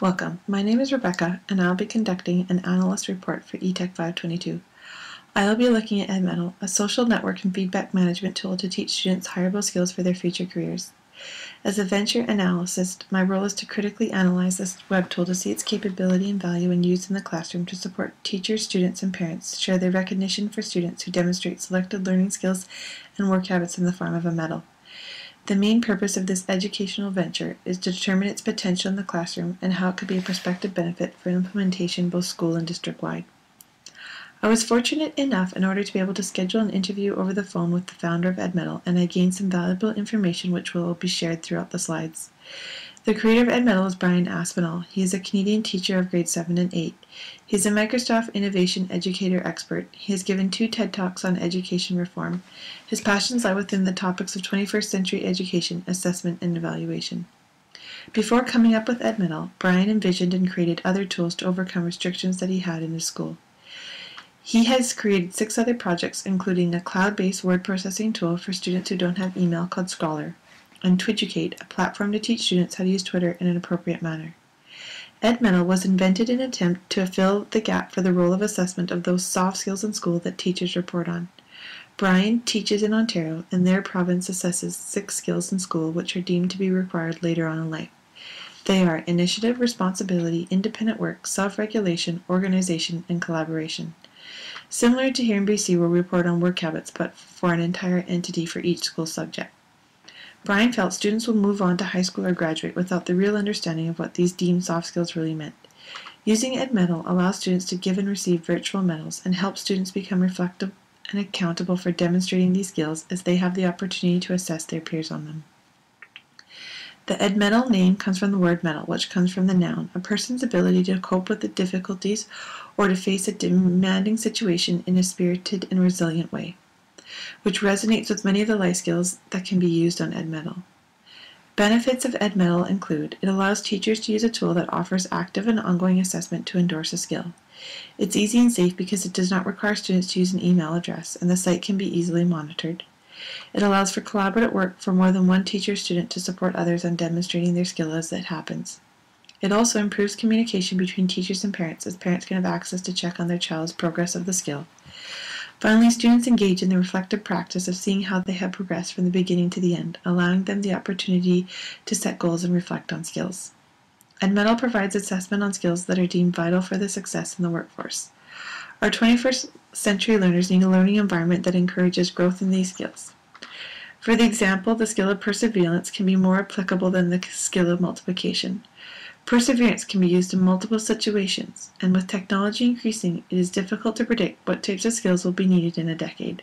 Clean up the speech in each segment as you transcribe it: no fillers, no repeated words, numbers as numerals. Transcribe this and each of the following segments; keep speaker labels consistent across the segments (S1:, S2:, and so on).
S1: Welcome. My name is Rebecca, and I'll be conducting an analyst report for eTech 522. I'll be looking at Edmettle, a social network and feedback management tool to teach students hireable skills for their future careers. As a venture analyst, my role is to critically analyze this web tool to see its capability and value when used in the classroom to support teachers, students, and parents share their recognition for students who demonstrate selected learning skills and work habits in the form of a medal. The main purpose of this educational venture is to determine its potential in the classroom and how it could be a prospective benefit for implementation both school and district-wide. I was fortunate enough in order to be able to schedule an interview over the phone with the founder of Edmettle, and I gained some valuable information which will be shared throughout the slides. The creator of Edmettle is Brian Aspinall. He is a Canadian teacher of grades 7 and 8. He is a Microsoft Innovation Educator expert. He has given 2 TED Talks on education reform. His passions lie within the topics of 21st century education, assessment, and evaluation. Before coming up with Edmettle, Brian envisioned and created other tools to overcome restrictions that he had in his school. He has created 6 other projects, including a cloud-based word processing tool for students who don't have email called Scholar, and Twitchucate, a platform to teach students how to use Twitter in an appropriate manner. Edmettle was invented in an attempt to fill the gap for the role of assessment of those soft skills in school that teachers report on. Brian teaches in Ontario, and their province assesses 6 skills in school which are deemed to be required later on in life. They are initiative, responsibility, independent work, self-regulation, organization, and collaboration. Similar to here in BC, where we report on work habits, but for an entire entity for each school subject. Brian felt students would move on to high school or graduate without the real understanding of what these deemed soft skills really meant. Using Edmettle allows students to give and receive virtual medals and help students become reflective and accountable for demonstrating these skills as they have the opportunity to assess their peers on them. The Edmettle name comes from the word mettle, which comes from the noun, a person's ability to cope with the difficulties or to face a demanding situation in a spirited and resilient way, which resonates with many of the life skills that can be used on Edmettle. Benefits of Edmettle include: it allows teachers to use a tool that offers active and ongoing assessment to endorse a skill. It's easy and safe because it does not require students to use an email address, and the site can be easily monitored. It allows for collaborative work for more than one teacher or student to support others on demonstrating their skill as it happens. It also improves communication between teachers and parents, as parents can have access to check on their child's progress of the skill. Finally, students engage in the reflective practice of seeing how they have progressed from the beginning to the end, allowing them the opportunity to set goals and reflect on skills. Edmettle provides assessment on skills that are deemed vital for the success in the workforce. Our 21st century learners need a learning environment that encourages growth in these skills. For the example, the skill of perseverance can be more applicable than the skill of multiplication. Perseverance can be used in multiple situations, and with technology increasing, it is difficult to predict what types of skills will be needed in a decade.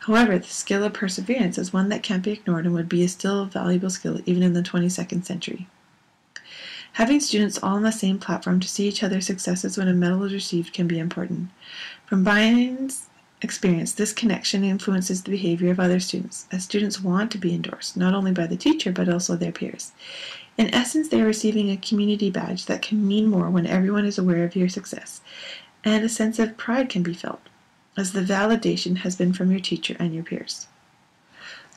S1: However, the skill of perseverance is one that can't be ignored and would be still a valuable skill even in the 22nd century. Having students all on the same platform to see each other's successes when a medal is received can be important. From Brian's experience, this connection influences the behavior of other students, as students want to be endorsed, not only by the teacher but also their peers. In essence, they are receiving a community badge that can mean more when everyone is aware of your success, and a sense of pride can be felt, as the validation has been from your teacher and your peers.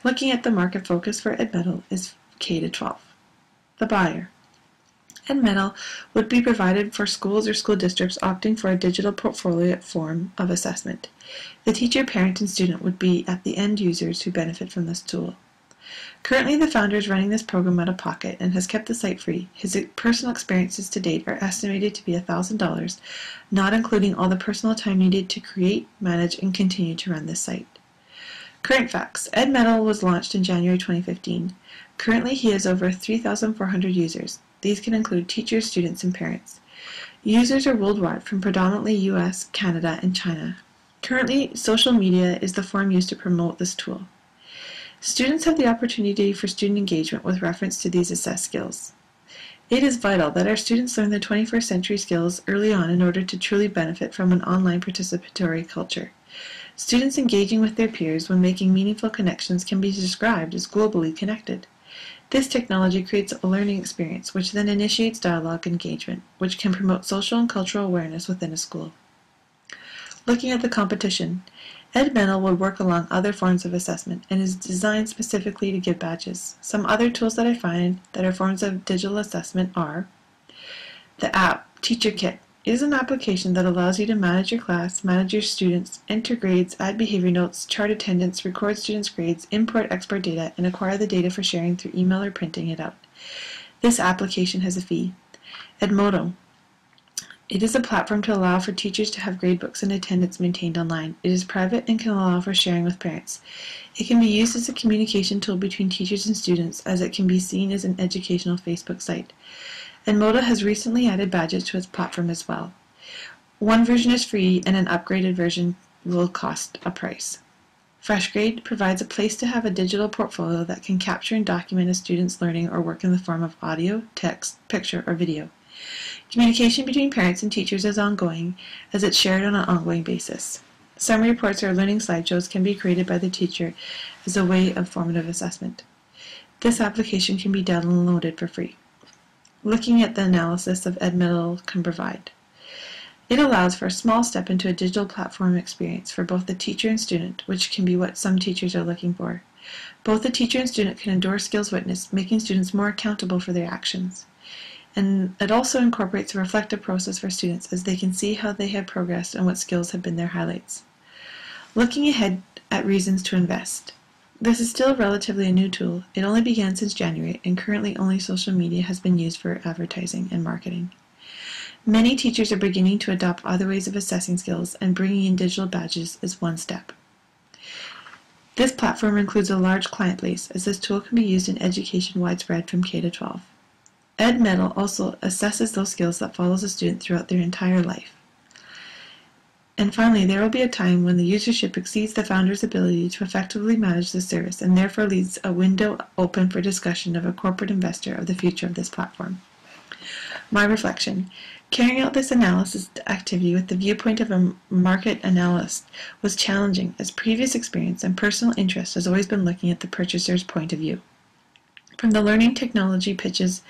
S1: Looking at the market focus for Edmettle is K-12. The buyer. Edmettle would be provided for schools or school districts opting for a digital portfolio form of assessment. The teacher, parent, and student would be at the end users who benefit from this tool. Currently, the founder is running this program out of pocket and has kept the site free. His personal experiences to date are estimated to be $1,000, not including all the personal time needed to create, manage, and continue to run this site. Current facts. Edmettle was launched in January 2015. Currently, he has over 3,400 users. These can include teachers, students, and parents. Users are worldwide from predominantly US, Canada, and China. Currently, social media is the form used to promote this tool. Students have the opportunity for student engagement with reference to these assessed skills. It is vital that our students learn the 21st century skills early on in order to truly benefit from an online participatory culture. Students engaging with their peers when making meaningful connections can be described as globally connected. This technology creates a learning experience, which then initiates dialogue engagement, which can promote social and cultural awareness within a school. Looking at the competition, Edmettle would work along other forms of assessment and is designed specifically to give badges. Some other tools that I find that are forms of digital assessment are The app, Teacher Kit, is an application that allows you to manage your class, manage your students, enter grades, add behavior notes, chart attendance, record students' grades, import-export data, and acquire the data for sharing through email or printing it out. This application has a fee. Edmettle. It is a platform to allow for teachers to have gradebooks and attendance maintained online. It is private and can allow for sharing with parents. It can be used as a communication tool between teachers and students, as it can be seen as an educational Facebook site. Edmettle has recently added badges to its platform as well. One version is free and an upgraded version will cost a price. FreshGrade provides a place to have a digital portfolio that can capture and document a student's learning or work in the form of audio, text, picture, or video. Communication between parents and teachers is ongoing, as it's shared on an ongoing basis. Summary reports or learning slideshows can be created by the teacher as a way of formative assessment. This application can be downloaded for free. Looking at the analysis of Edmettle can provide. It allows for a small step into a digital platform experience for both the teacher and student, which can be what some teachers are looking for. Both the teacher and student can endorse skills witness, making students more accountable for their actions. And it also incorporates a reflective process for students, as they can see how they have progressed and what skills have been their highlights. Looking ahead at reasons to invest. This is still relatively a new tool. It only began since January, and currently only social media has been used for advertising and marketing. Many teachers are beginning to adopt other ways of assessing skills, and bringing in digital badges is one step. This platform includes a large client base, as this tool can be used in education widespread from K-12. Edmettle also assesses those skills that follows a student throughout their entire life. And finally, there will be a time when the usership exceeds the founder's ability to effectively manage the service, and therefore leaves a window open for discussion of a corporate investor of the future of this platform. My reflection. Carrying out this analysis activity with the viewpoint of a market analyst was challenging, as previous experience and personal interest has always been looking at the purchaser's point of view. From the learning technology pitches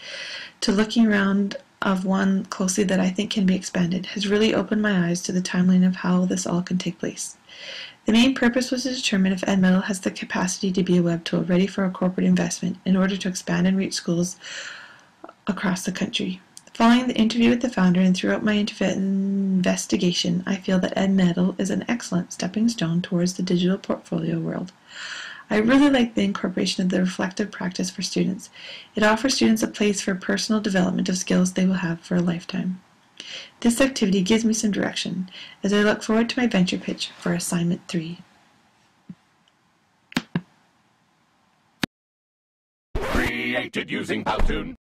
S1: to looking around of one closely that I think can be expanded has really opened my eyes to the timeline of how this all can take place. The main purpose was to determine if Edmettle has the capacity to be a web tool ready for a corporate investment in order to expand and reach schools across the country. Following the interview with the founder and throughout my investigation, I feel that Edmettle is an excellent stepping stone towards the digital portfolio world. I really like the incorporation of the reflective practice for students. It offers students a place for personal development of skills they will have for a lifetime. This activity gives me some direction as I look forward to my venture pitch for Assignment 3.
S2: Created using Powtoon.